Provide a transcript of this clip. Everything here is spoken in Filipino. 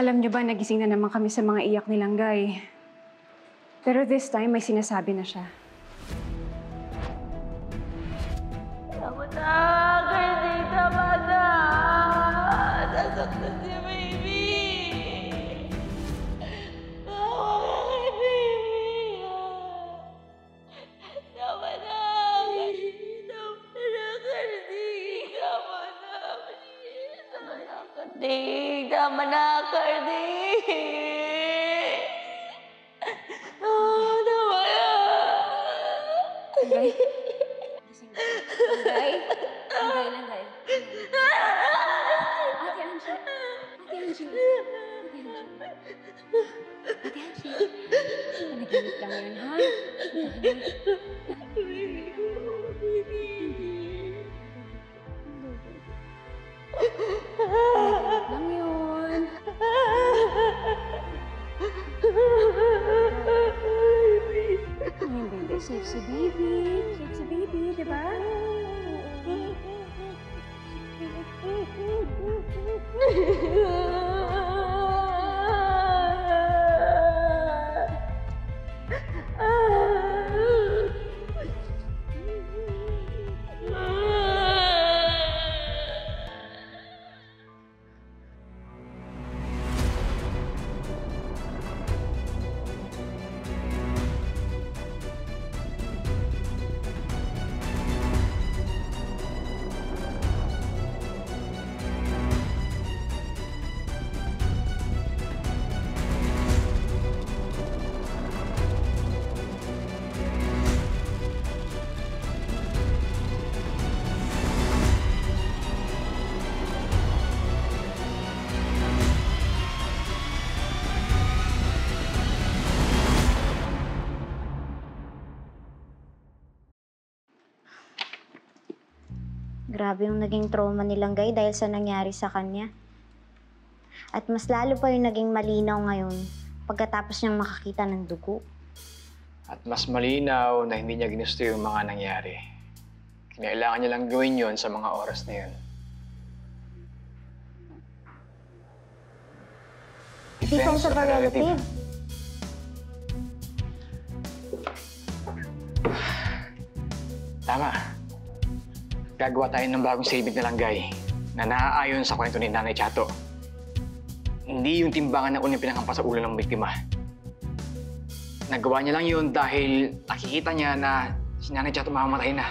Alam niyo ba, nagising na naman kami sa mga iyak ni Langgay. Pero this time, may sinasabi na siya. Tama na! Kirdy, tama na! Nasaktan si baby! Tama ka kay baby! Tama na! Kirdy, tama na! Kirdy, tama na! Tama na, Kirdy! Tama na, Kirdy! Oh, tama na! Langgay? Langgay? Langgay? Ate Angie! Ate Angie! Ate Angie! Panaginip lang yun, ha? Panaginip lang yun. Hindi. Safe si baby. Safe si baby, di ba? Grabe yung naging trauma ni Langgay dahil sa nangyari sa kanya. At mas lalo pa yung naging malinaw ngayon pagkatapos niyang makakita ng dugo. At mas malinaw na hindi niya ginusto yung mga nangyari. Kinailangan niya lang gawin yon sa mga oras na yun. Defense of a relative. Tama. Gagawa tayo ng bagong saving na Langgay na naaayon sa kwento ni Nanay Chato. Hindi yung timbangan na unang pinanghampas sa ulo ng biktima. Nagawa niya lang yun dahil nakikita niya na si Nanay Chato mamamatay na.